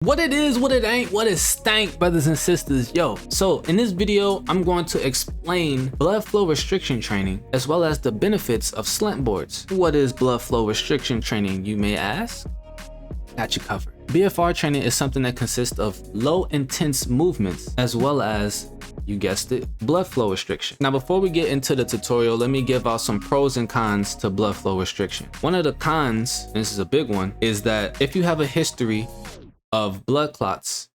What it is, what it ain't, what is stank, brothers and sisters. Yo, so in this video, I'm going to explain blood flow restriction training as well as the benefits of slant boards. What is blood flow restriction training, you may ask? Got you covered. BFR training is something that consists of low intense movements as well as, you guessed it, blood flow restriction. Now, before we get into the tutorial, let me give out some pros and cons to blood flow restriction. One of the cons, and this is a big one, is that if you have a history of blood clots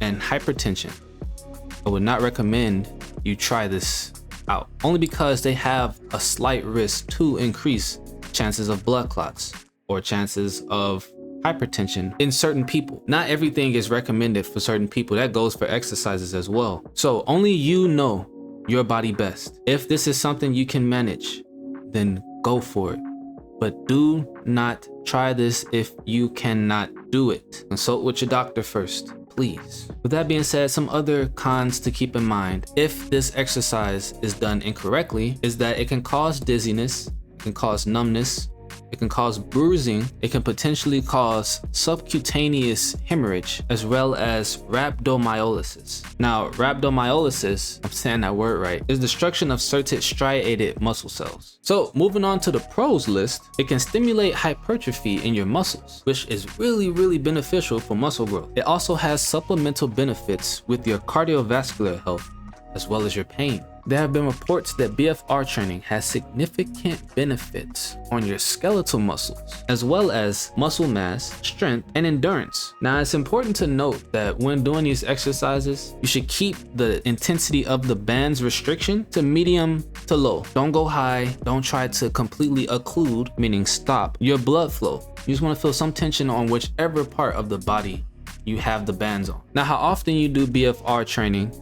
and hypertension, I would not recommend you try this out, only because they have a slight risk to increase chances of blood clots or chances of hypertension in certain people. Not everything is recommended for certain people. That goes for exercises as well. So only you know your body best. If this is something you can manage, then go for it. But do not try this if you cannot do it. Consult with your doctor first, please. With that being said, some other cons to keep in mind if this exercise is done incorrectly is that it can cause dizziness, it can cause numbness, it can cause bruising, it can potentially cause subcutaneous hemorrhage, as well as rhabdomyolysis. Now, rhabdomyolysis, I'm saying that word right, is destruction of certain striated muscle cells. So moving on to the pros list, it can stimulate hypertrophy in your muscles, which is really beneficial for muscle growth. It also has supplemental benefits with your cardiovascular health, as well as your pain. There have been reports that BFR training has significant benefits on your skeletal muscles, as well as muscle mass, strength, and endurance. Now, it's important to note that when doing these exercises, you should keep the intensity of the band's restriction to medium to low. Don't go high, don't try to completely occlude, meaning stop your blood flow. You just want to feel some tension on whichever part of the body you have the bands on. Now, how often you do BFR training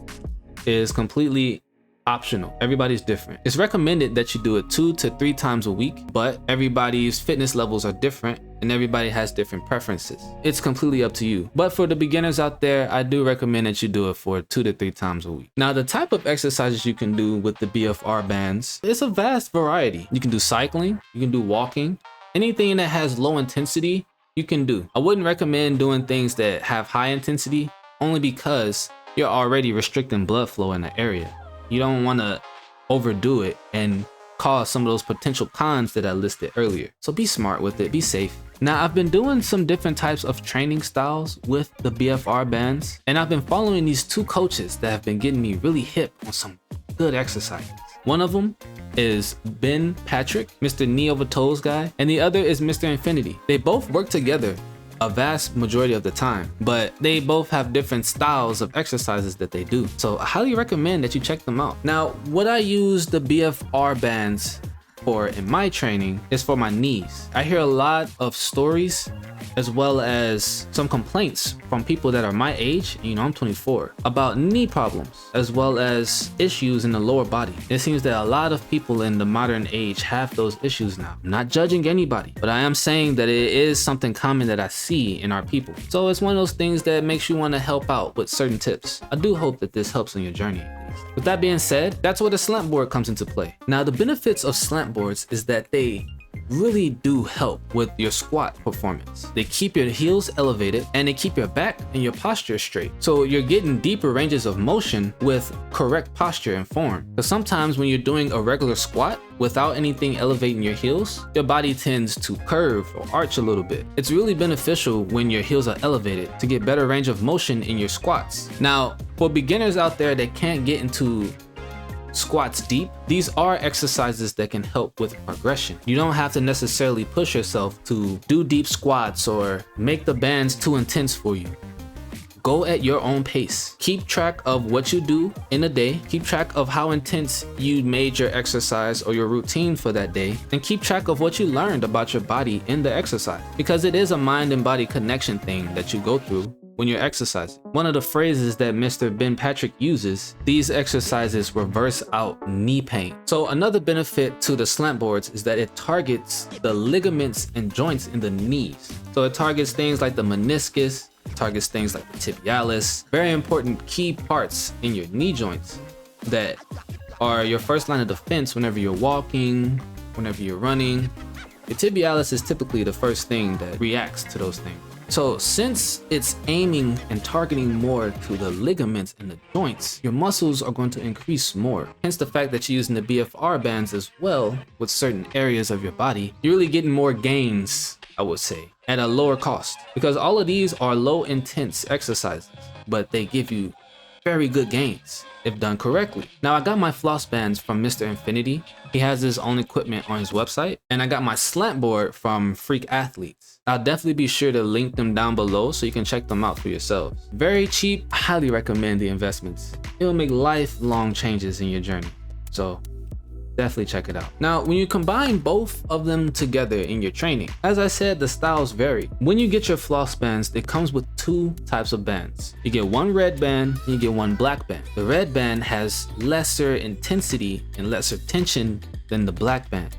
is completely optional. Everybody's different. It's recommended that you do it 2 to 3 times a week, but everybody's fitness levels are different and everybody has different preferences. It's completely up to you. But for the beginners out there, I do recommend that you do it for 2 to 3 times a week. Now, the type of exercises you can do with the BFR bands, it's a vast variety. You can do cycling, you can do walking, anything that has low intensity, you can do. I wouldn't recommend doing things that have high intensity, only because you're already restricting blood flow in the area. You don't want to overdo it and cause some of those potential cons that I listed earlier. So be smart with it, be safe. Now, I've been doing some different types of training styles with the BFR bands, and I've been following these 2 coaches that have been getting me really hip on some good exercises. One of them is Ben Patrick, Mr. Knee Over Toes guy, and the other is Mr. Infinity. They both work together a vast majority of the time, but they both have different styles of exercises that they do. So I highly recommend that you check them out. Now, what I use the BFR bands for in my training is for my knees. I hear a lot of stories as well as some complaints from people that are my age, I'm 24, about knee problems as well as issues in the lower body. It seems that a lot of people in the modern age have those issues now. I'm not judging anybody, but I am saying that it is something common that I see in our people. So it's one of those things that makes you want to help out with certain tips. I do hope that this helps on your journey. With that being said, that's where the slant board comes into play. Now, the benefits of slant boards is that they really do help with your squat performance. They keep your heels elevated and they keep your back and your posture straight. So you're getting deeper ranges of motion with correct posture and form. Because sometimes when you're doing a regular squat without anything elevating your heels, your body tends to curve or arch a little bit. It's really beneficial when your heels are elevated to get better range of motion in your squats. Now, for beginners out there that can't get into squats deep, these are exercises that can help with progression. You don't have to necessarily push yourself to do deep squats or make the bands too intense for you. Go at your own pace. Keep track of what you do in a day. Keep track of how intense you made your exercise or your routine for that day, and keep track of what you learned about your body in the exercise, because it is a mind and body connection thing that you go through when you're exercising. One of the phrases that Mr. Ben Patrick uses, these exercises reverse out knee pain. So another benefit to the slant boards is that it targets the ligaments and joints in the knees. So it targets things like the meniscus, targets things like the tibialis, very important key parts in your knee joints that are your first line of defense whenever you're walking, whenever you're running. Your tibialis is typically the first thing that reacts to those things. So since it's aiming and targeting more to the ligaments and the joints, your muscles are going to increase more. Hence the fact that you're using the BFR bands as well with certain areas of your body, you're really getting more gains, I would say, at a lower cost, because all of these are low intense exercises, but they give you very good gains if done correctly. Now I got my floss bands from Mr. Infinity. He has his own equipment on his website, and I got my slant board from Freak Athletes. I'll definitely be sure to link them down below so you can check them out for yourselves. Very cheap, I highly recommend the investments. It'll make lifelong changes in your journey. So definitely check it out. Now, when you combine both of them together in your training, as I said, the styles vary. When you get your floss bands, it comes with two types of bands. You get one red band and you get one black band. The red band has lesser intensity and lesser tension than the black band.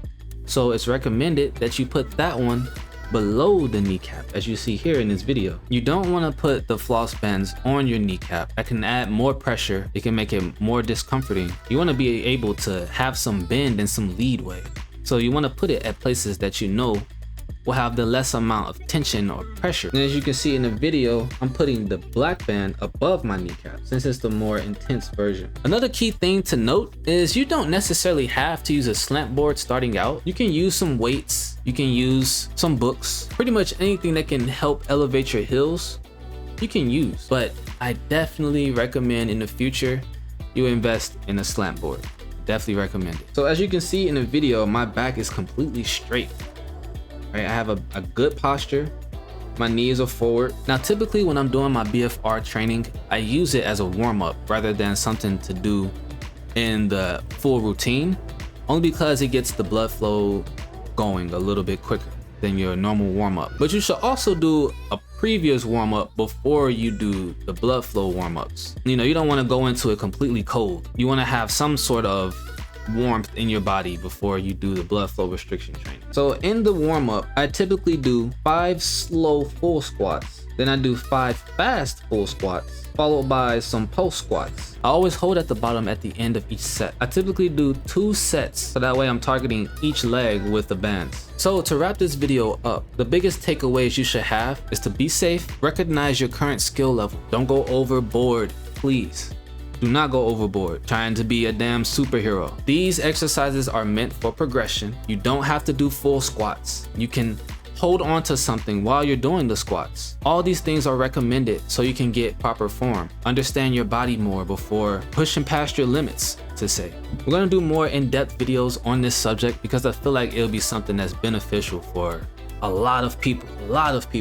So it's recommended that you put that one below the kneecap, as you see here in this video. You don't want to put the floss bands on your kneecap. That can add more pressure. It can make it more discomforting. You want to be able to have some bend and some leadway. So you want to put it at places that you know will have the less amount of tension or pressure. And as you can see in the video, I'm putting the black band above my kneecap since it's the more intense version. Another key thing to note is you don't necessarily have to use a slant board starting out. You can use some weights, you can use some books, pretty much anything that can help elevate your heels, you can use. But I definitely recommend in the future, you invest in a slant board. Definitely recommend it. So as you can see in the video, my back is completely straight. Right, I have a good posture. My knees are forward. Now, typically when I'm doing my BFR training, I use it as a warm-up rather than something to do in the full routine, only because it gets the blood flow going a little bit quicker than your normal warm-up. But you should also do a previous warm-up before you do the blood flow warm-ups. You know, you don't want to go into it completely cold. You want to have some sort of warmth in your body before you do the blood flow restriction training. So in the warm-up, I typically do 5 slow full squats, then I do 5 fast full squats, followed by some post squats. I always hold at the bottom at the end of each set. I typically do 2 sets, so that way I'm targeting each leg with the bands. So to wrap this video up, the biggest takeaways you should have is to be safe, recognize your current skill level, don't go overboard, please. Do not go overboard trying to be a damn superhero. These exercises are meant for progression. You don't have to do full squats. You can hold on to something while you're doing the squats. All these things are recommended so you can get proper form. Understand your body more before pushing past your limits, to say. We're gonna do more in-depth videos on this subject because I feel like it'll be something that's beneficial for a lot of people.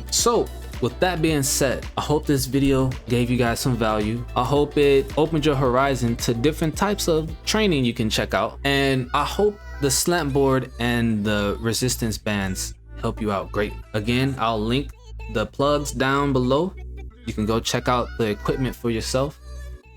So with that being said, I hope this video gave you guys some value. I hope it opened your horizon to different types of training you can check out. And I hope the slant board and the resistance bands help you out great. Again, I'll link the plugs down below. You can go check out the equipment for yourself.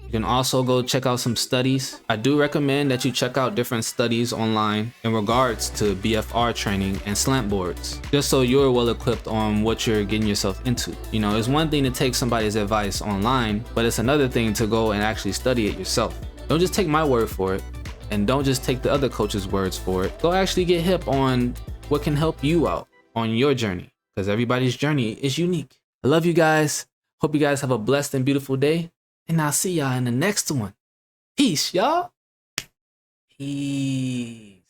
You can also go check out some studies. I do recommend that you check out different studies online in regards to BFR training and slant boards, just so you're well equipped on what you're getting yourself into. You know, it's one thing to take somebody's advice online, but it's another thing to go and actually study it yourself. Don't just take my word for it, and don't just take the other coach's words for it. Go actually get hip on what can help you out on your journey, because everybody's journey is unique. I love you guys. Hope you guys have a blessed and beautiful day. And I'll see y'all in the next one. Peace, y'all. Peace.